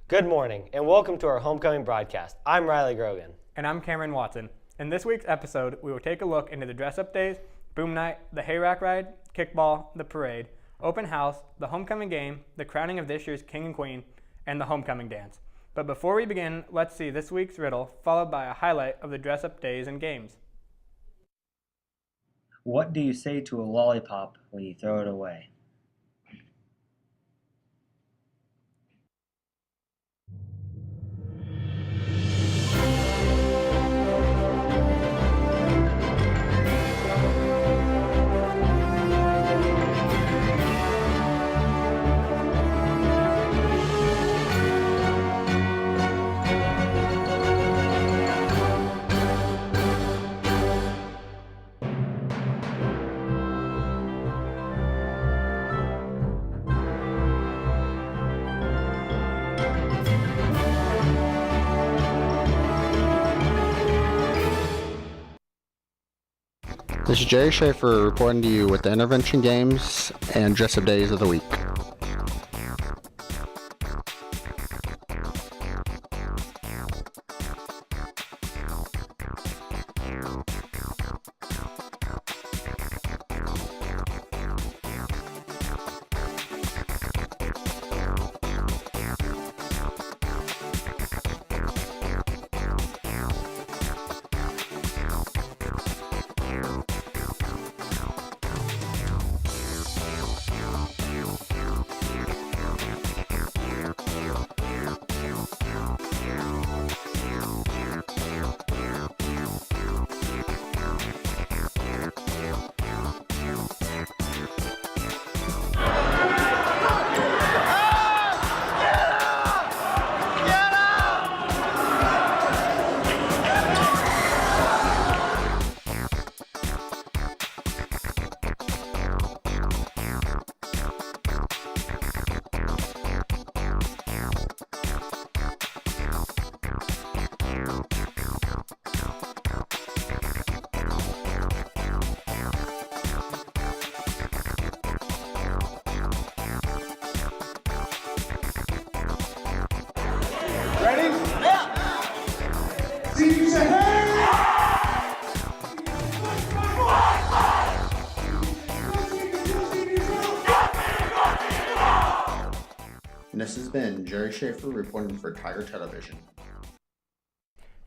Good morning, and welcome to our homecoming broadcast. I'm Riley Grogan. And I'm Cameron Watson. In this week's episode, we will take a look into the dress-up days, boom night, the hayrack ride, kickball, the parade, open house, the homecoming game, the crowning of this year's king and queen, and the homecoming dance. But before we begin, let's see this week's riddle, followed by a highlight of the dress-up days and games. What do you say to a lollipop when you throw it away? This is Jerry Schaefer reporting to you with the intervention games and dress-up days of the week. Ready? Yeah. See you say hey. And this has been Jerry Schaefer reporting for Tiger Television.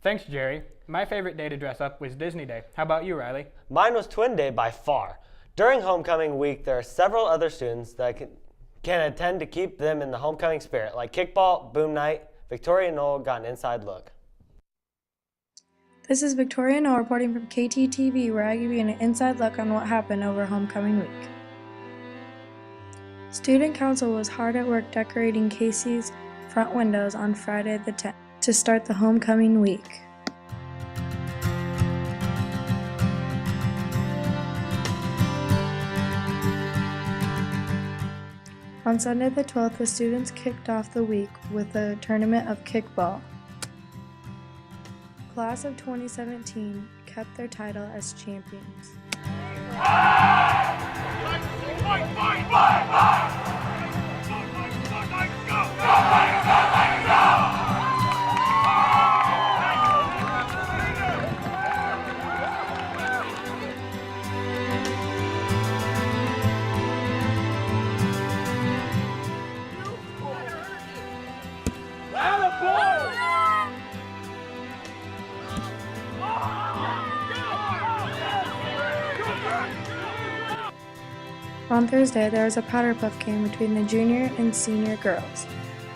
Thanks, Jerry. My favorite day to dress up was Disney Day. How about you, Riley? Mine was Twin Day by far. During homecoming week, there are several other students that can attend to keep them in the homecoming spirit, like kickball, boom night. Victoria Knoll got an inside look. This is Victoria Knoll reporting from KTTV, where I give you an inside look on what happened over homecoming week. Student Council was hard at work decorating Casey's front windows on Friday the 10th to start the homecoming week. On Sunday the 12th, the students kicked off the week with a tournament of kickball. Class of 2017 kept their title as champions. On Thursday, there was a powder puff game between the junior and senior girls,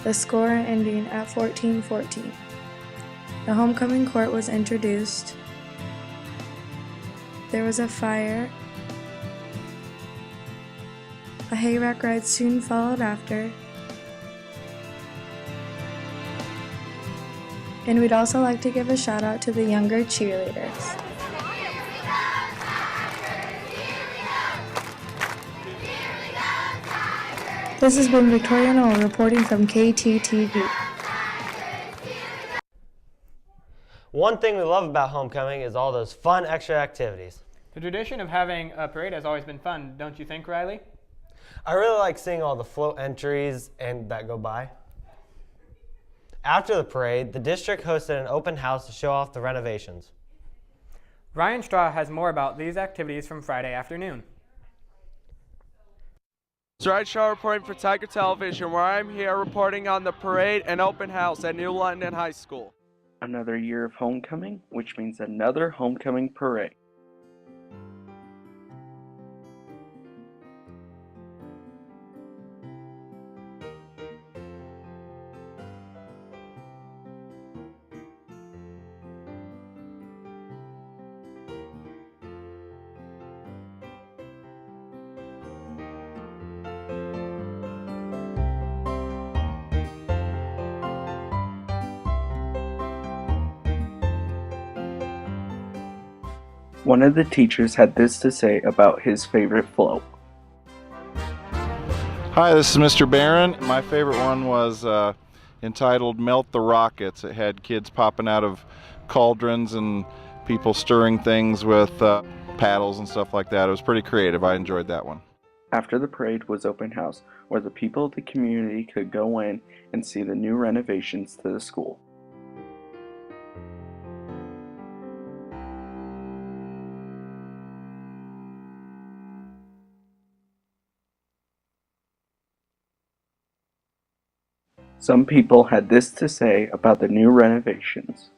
the score ending at 14-14. The homecoming court was introduced. There was a fire. A hayrack ride soon followed after. And we'd also like to give a shout out to the younger cheerleaders. This has been Victoria Knoll reporting from KTTV. One thing we love about homecoming is all those fun extra activities. The tradition of having a parade has always been fun, don't you think, Riley? I really like seeing all the float entries and that go by. After the parade, the district hosted an open house to show off the renovations. Ryan Straw has more about these activities from Friday afternoon. It's Ryan Straw reporting for Tiger Television, where I'm here reporting on the parade and open house at New London High School. Another year of homecoming, which means another homecoming parade. One of the teachers had this to say about his favorite float. Hi, this is Mr. Barron. My favorite one was entitled Melt the Rockets. It had kids popping out of cauldrons and people stirring things with paddles and stuff like that. It was pretty creative. I enjoyed that one. After the parade was open house, where the people of the community could go in and see the new renovations to the school. Some people had this to say about the new renovations.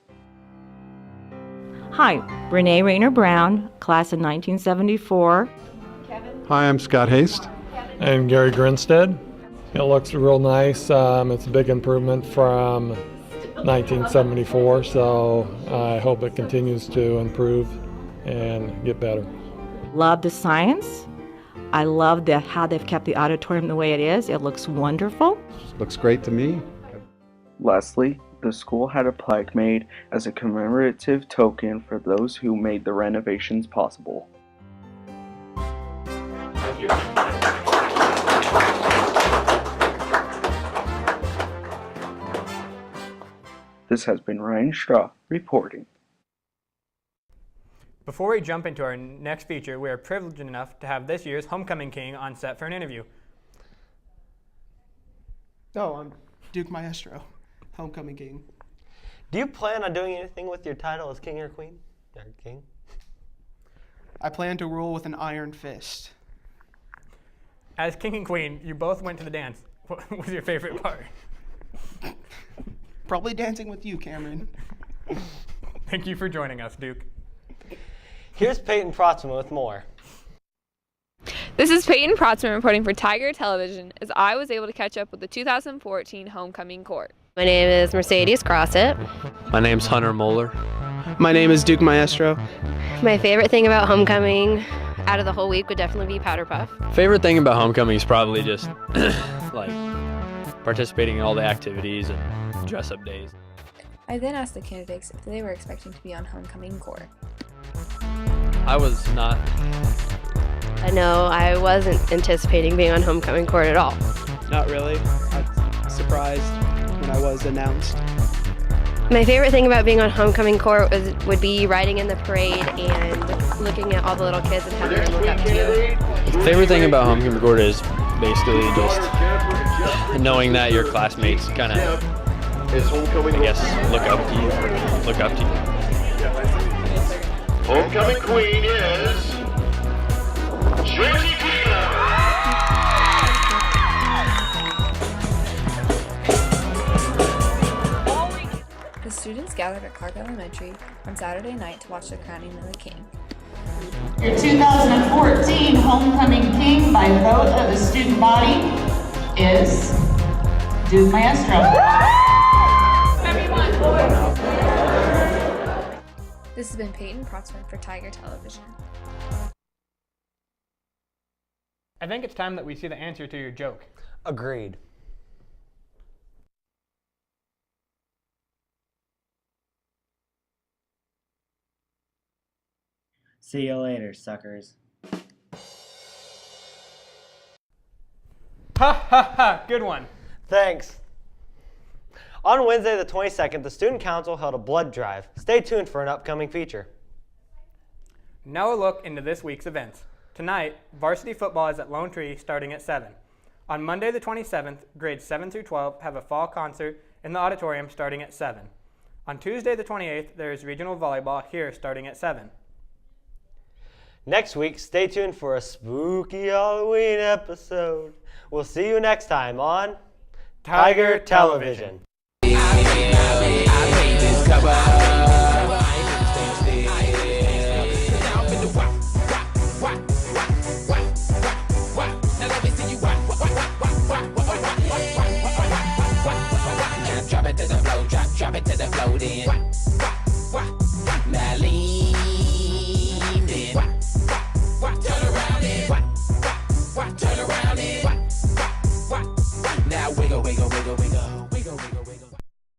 Hi, Renee Rayner Brown, class of 1974. Hi, I'm Scott Haste. I'm Gary Grinstead. It looks real nice. It's a big improvement from 1974, so I hope it continues to improve and get better. Love the science. I love how they've kept the auditorium the way it is. It looks wonderful. Looks great to me. Lastly, the school had a plaque made as a commemorative token for those who made the renovations possible. Thank you. This has been Ryan Straw reporting. Before we jump into our next feature, we are privileged enough to have this year's Homecoming King on set for an interview. Oh, I'm Duke Maestro, Homecoming King. Do you plan on doing anything with your title as king or queen? Or king? I plan to rule with an iron fist. As king and queen, you both went to the dance. What was your favorite part? Probably dancing with you, Cameron. Thank you for joining us, Duke. Here's Peyton Protzman with more. This is Peyton Protzman reporting for Tiger Television as I was able to catch up with the 2014 Homecoming Court. My name is Mercedes Crossett. My name's Hunter Moeller. My name is Duke Maestro. My favorite thing about Homecoming out of the whole week would definitely be Powder Puff. Favorite thing about Homecoming is probably just like participating in all the activities and dress-up days. I then asked the candidates if they were expecting to be on Homecoming Court. I was not. No, I wasn't anticipating being on Homecoming Court at all. Not really. I was surprised when I was announced. My favorite thing about being on Homecoming Court would be riding in the parade and looking at all the little kids and having them look up to you. Favorite thing about Homecoming Court is basically just knowing that your classmates kind of, I guess, look up to you. Homecoming queen is Georgie Keeler. The students gathered at Clark Elementary on Saturday night to watch the crowning of the king. Your 2014 Homecoming King by vote of the student body is Duke Maestro. This has been Peyton Protzman for Tiger Television. I think it's time that we see the answer to your joke. Agreed. See you later, suckers. Ha ha ha! Good one. Thanks. On Wednesday the 22nd, the Student Council held a blood drive. Stay tuned for an upcoming feature. Now a look into this week's events. Tonight, varsity football is at Lone Tree starting at 7. On Monday the 27th, grades 7 through 12 have a fall concert in the auditorium starting at 7. On Tuesday the 28th, there is regional volleyball here starting at 7. Next week, stay tuned for a spooky Halloween episode. We'll see you next time on Tiger Television. I made this cover.